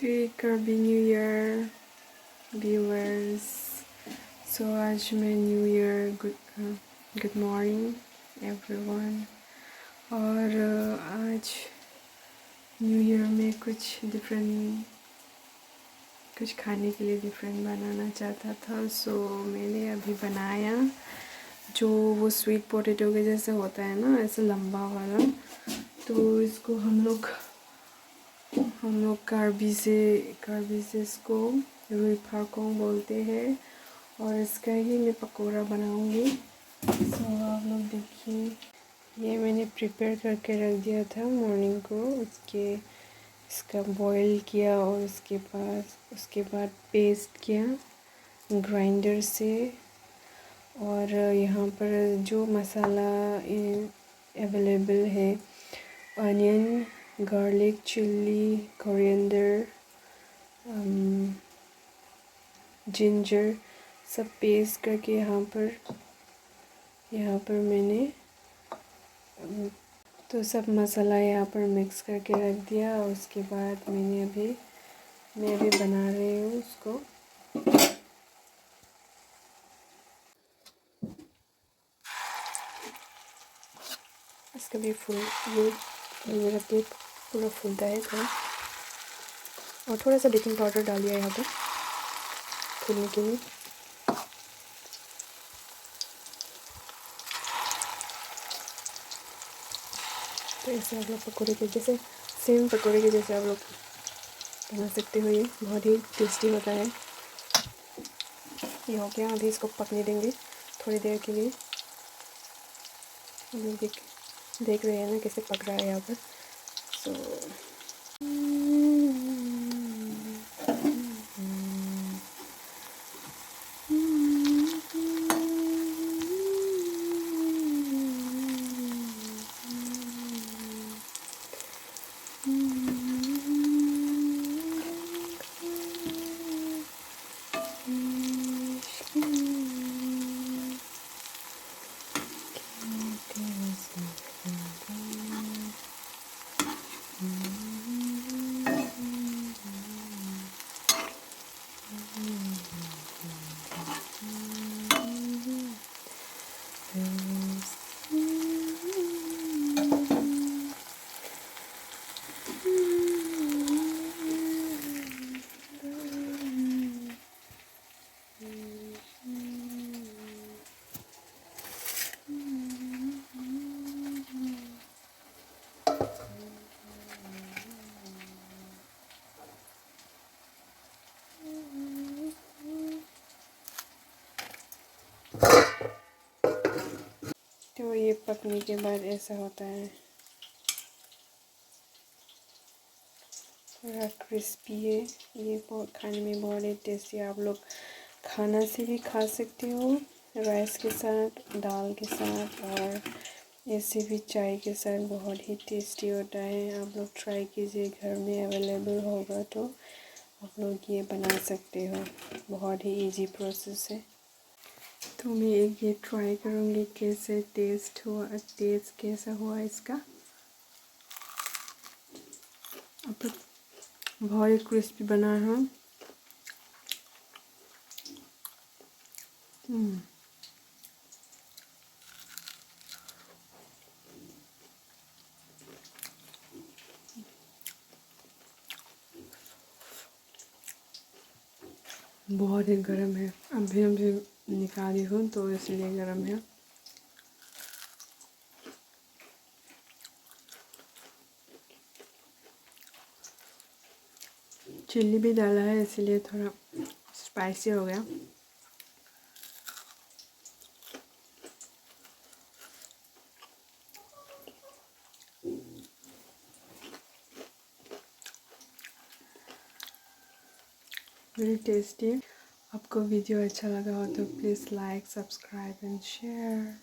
Happy new year viewers. So आज मैं new year good morning everyone. और आज न्यू ईयर में कुछ खाने के लिए डिफरेंट बनाना चाहता था। सो मैंने अभी बनाया जो वो स्वीट पोटैटो के जैसे होता है ना, ऐसे लंबा वाला। तो इसको हम लोग कार्बी से इसको रुई फाकोंग बोलते हैं। और इसका ही मैं पकौड़ा बनाऊंगी। सो आप लोग देखिए, ये मैंने प्रिपेयर करके रख दिया था मॉर्निंग को। इसका बॉईल किया और उसके बाद पेस्ट किया ग्राइंडर से। और यहाँ पर जो मसाला अवेलेबल है, onion, garlic, chilli, coriander, ginger, सब पेस्ट करके यहाँ पर मैंने तो सब मसाला यहाँ पर मिक्स करके रख दिया। और उसके बाद मैं अभी बना रही हूँ उसको। इसका भी मेरा केक पूरा फूलता है थोड़ा। और थोड़ा सा बेकिंग पाउडर डाल दिया यहाँ पर फूलने के लिए। तो ऐसे आप लोग पकौड़े के जैसे, सेम पकौड़े के जैसे आप लोग बना सकते हो। ये बहुत ही टेस्टी होता है। ये हो गया, अभी इसको पकने देंगे थोड़ी देर के लिए। हम लोग देख रहे हैं ना कैसे पक रहा है यहाँ पर। सो तो ये पकने के बाद ऐसा होता है, थोड़ा क्रिस्पी है। ये बहुत खाने में बहुत ही टेस्टी। आप लोग खाना से भी खा सकते हो, राइस के साथ, दाल के साथ, और ऐसे भी चाय के साथ बहुत ही टेस्टी होता है। आप लोग ट्राई कीजिए, घर में अवेलेबल होगा तो आप लोग ये बना सकते हो। बहुत ही इजी प्रोसेस है। तो मैं ये ट्राई करूँगी कैसे टेस्ट कैसा हुआ इसका। अब बहुत ही क्रिस्पी बना है। बहुत ही गर्म है। अभी निकाली हूँ तो इसलिए गर्म है। चिल्ली भी डाला है इसलिए थोड़ा स्पाइसी हो गया। Very tasty. आपको वीडियो अच्छा लगा हो तो please like, subscribe and share.